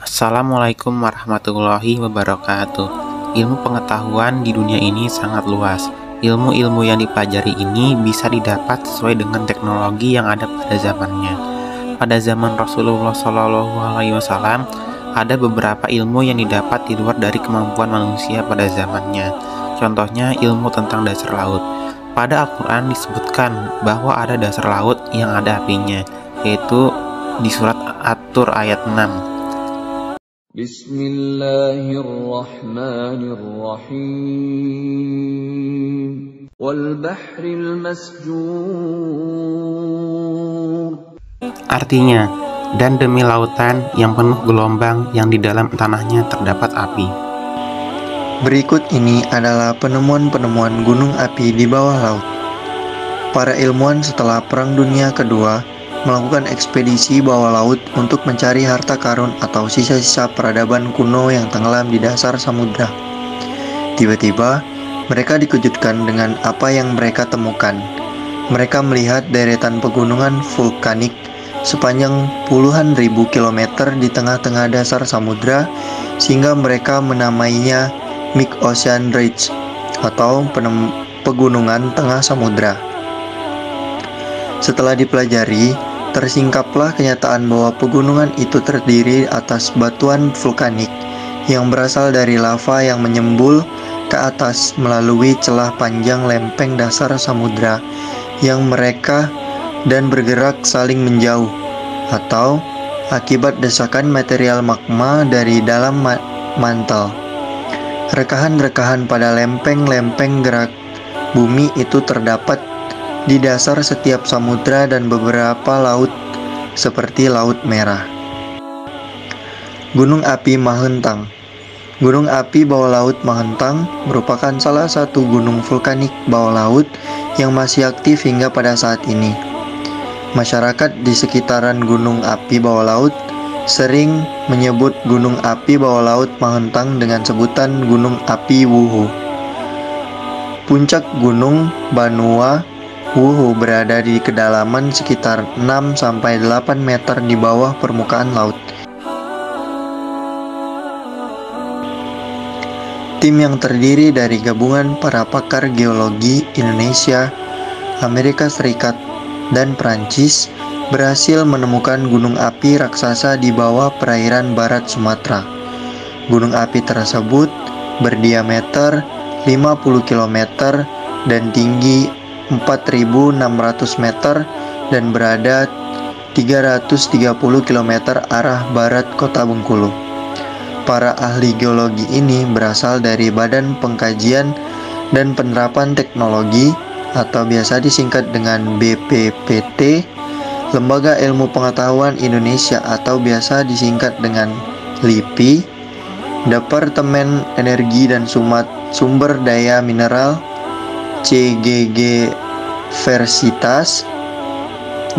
Assalamualaikum warahmatullahi wabarakatuh. Ilmu pengetahuan di dunia ini sangat luas. Ilmu-ilmu yang dipelajari ini bisa didapat sesuai dengan teknologi yang ada pada zamannya. Pada zaman Rasulullah SAW, ada beberapa ilmu yang didapat di luar dari kemampuan manusia pada zamannya. Contohnya ilmu tentang dasar laut. Pada Al-Quran disebutkan bahwa ada dasar laut yang ada apinya, yaitu di surat At-Tur ayat 6. Bismillahirrahmanirrahim. Wal bahril masjur. Artinya, dan demi lautan yang penuh gelombang yang di dalam tanahnya terdapat api. Berikut ini adalah penemuan-penemuan gunung api di bawah laut. Para ilmuwan setelah Perang Dunia Kedua melakukan ekspedisi bawah laut untuk mencari harta karun atau sisa-sisa peradaban kuno yang tenggelam di dasar samudra. Tiba-tiba, mereka dikejutkan dengan apa yang mereka temukan. Mereka melihat deretan pegunungan vulkanik sepanjang puluhan ribu kilometer di tengah-tengah dasar samudra, sehingga mereka menamainya Mid-Ocean Ridge atau pegunungan tengah samudra. Setelah dipelajari, tersingkaplah kenyataan bahwa pegunungan itu terdiri atas batuan vulkanik yang berasal dari lava yang menyembul ke atas melalui celah panjang lempeng dasar samudra yang mereka dan bergerak saling menjauh, atau akibat desakan material magma dari dalam mantel. Rekahan-rekahan pada lempeng-lempeng gerak bumi itu terdapat di dasar setiap samudra dan beberapa laut seperti Laut Merah. Gunung Api Mahentang. Gunung api bawah laut Mahentang merupakan salah satu gunung vulkanik bawah laut yang masih aktif hingga pada saat ini. Masyarakat di sekitaran gunung api bawah laut sering menyebut gunung api bawah laut Mahentang dengan sebutan Gunung Api Wuhu. Puncak Gunung Banua Wuhu berada di kedalaman sekitar 6-8 meter di bawah permukaan laut. Tim yang terdiri dari gabungan para pakar geologi Indonesia, Amerika Serikat, dan Prancis berhasil menemukan gunung api raksasa di bawah perairan barat Sumatera. Gunung api tersebut berdiameter 50 km dan tinggi 4.600 meter dan berada 330 km arah barat kota Bengkulu. Para ahli geologi ini berasal dari Badan Pengkajian dan Penerapan Teknologi atau biasa disingkat dengan BPPT, Lembaga Ilmu Pengetahuan Indonesia atau biasa disingkat dengan LIPI, Departemen Energi dan Sumber Daya Mineral, CGG Versitas,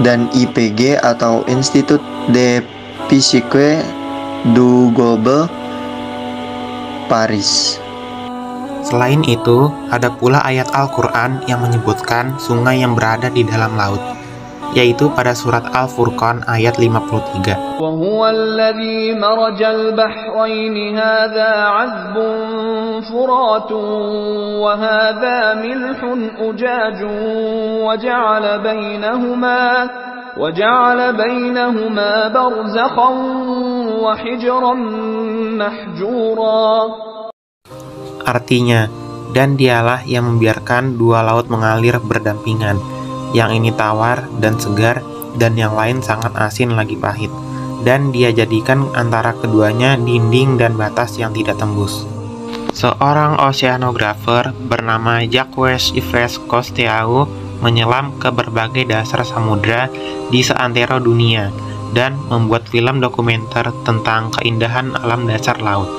dan IPG atau Institut de Physique du Globe, Paris. Selain itu, ada pula ayat Al-Quran yang menyebutkan sungai yang berada di dalam laut, yaitu pada surat Al-Furqan ayat 53. وَهُوَ الَّذِي مَرَجَ الْبَحْرَيْنِ هَذَا عَذْبٌ فُرَاتٌ وَهَذَا مِلْحٌ أُجَاجٌ وَجَعَلَ بَيْنَهُمَا بَرْزَخًا وَحِجْرًا مَحْجُورًا. Artinya, dan dialah yang membiarkan dua laut mengalir berdampingan, yang ini tawar dan segar, dan yang lain sangat asin lagi pahit, dan dia jadikan antara keduanya dinding dan batas yang tidak tembus. Seorang oceanografer bernama Jacques-Yves Cousteau menyelam ke berbagai dasar samudra di seantero dunia dan membuat film dokumenter tentang keindahan alam dasar laut.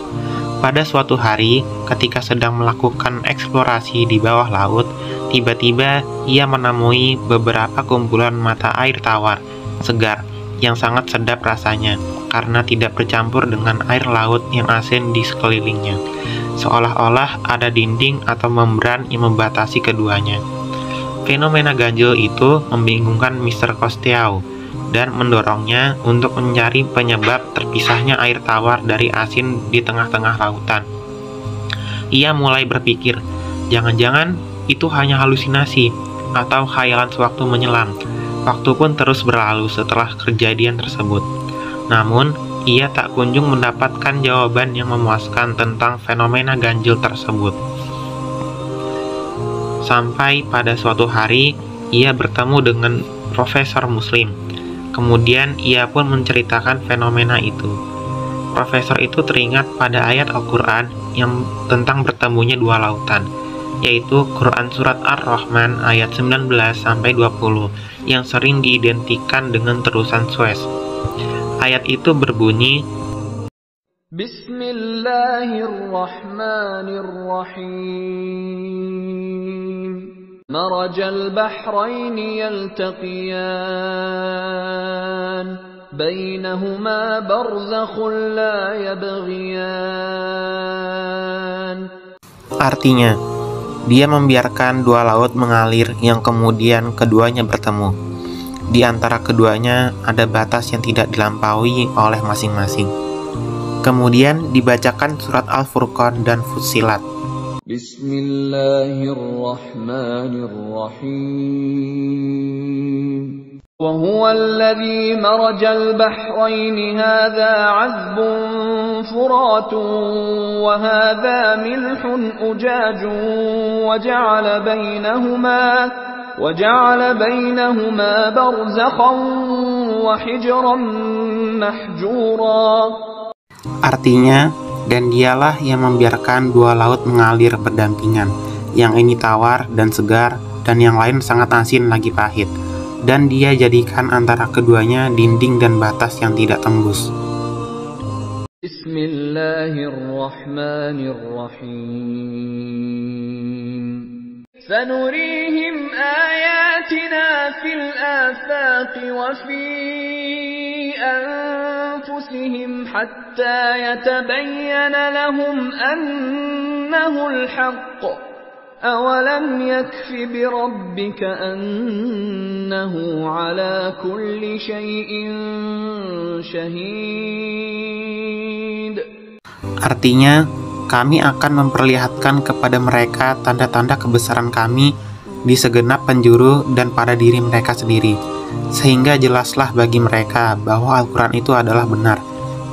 Pada suatu hari, ketika sedang melakukan eksplorasi di bawah laut, tiba-tiba ia menemui beberapa kumpulan mata air tawar, segar, yang sangat sedap rasanya, karena tidak bercampur dengan air laut yang asin di sekelilingnya. Seolah-olah ada dinding atau membran yang membatasi keduanya. Fenomena ganjil itu membingungkan Mr. Cousteau. dan mendorongnya untuk mencari penyebab terpisahnya air tawar dari asin di tengah-tengah lautan. Ia mulai berpikir, jangan-jangan itu hanya halusinasi atau khayalan sewaktu menyelam. Waktu pun terus berlalu setelah kejadian tersebut. Namun, ia tak kunjung mendapatkan jawaban yang memuaskan tentang fenomena ganjil tersebut. Sampai pada suatu hari, ia bertemu dengan profesor muslim. Kemudian ia pun menceritakan fenomena itu. Profesor itu teringat pada ayat Al-Quran yang tentang bertemunya dua lautan, yaitu Quran Surat Ar-Rahman ayat 19-20 yang sering diidentikan dengan terusan Suez. Ayat itu berbunyi, Bismillahirrahmanirrahim. Marajal bahraini yaltaqiyan, bainahuma barzakhun la yabghiyan. Artinya, dia membiarkan dua laut mengalir yang kemudian keduanya bertemu. Di antara keduanya ada batas yang tidak dilampaui oleh masing-masing. Kemudian dibacakan surat Al-Furqan dan Fussilat. Bismillahirrahmanirrahim. وهو الذي مرج البحرين هذا عذب فرات وهذا ملح أجاج وجعل بينهما برزخا وحجرا محجورا. Artinya, dan dialah yang membiarkan dua laut mengalir berdampingan, yang ini tawar dan segar, dan yang lain sangat asin lagi pahit. Dan dia jadikan antara keduanya dinding dan batas yang tidak tembus. Bismillahirrahmanirrahim. Sanurihim ayatina fil afaqi wa fi anfusihim hatta yatabayyana lahum annahu al-haqq. أَوَلَمْ يَكْفِ بِرَبِّكَ أَنَّهُ عَلَى كُلِّ شَيْءٍ شَهِيدٌ. Artinya, kami akan memperlihatkan kepada mereka tanda-tanda kebesaran kami di segenap penjuru dan pada diri mereka sendiri, sehingga jelaslah bagi mereka bahwa Al-Quran itu adalah benar.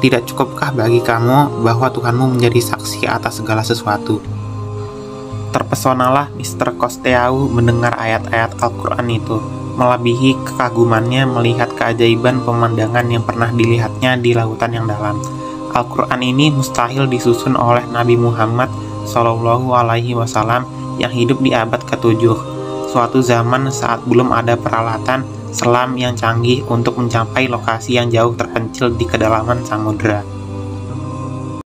Tidak cukupkah bagi kamu bahwa Tuhanmu menjadi saksi atas segala sesuatu? Terpesonalah Mr. Costello mendengar ayat-ayat Al-Quran itu, melebihi kekagumannya melihat keajaiban pemandangan yang pernah dilihatnya di lautan yang dalam. Al-Quran ini mustahil disusun oleh Nabi Muhammad SAW yang hidup di abad ke-7, suatu zaman saat belum ada peralatan selam yang canggih untuk mencapai lokasi yang jauh terpencil di kedalaman samudera.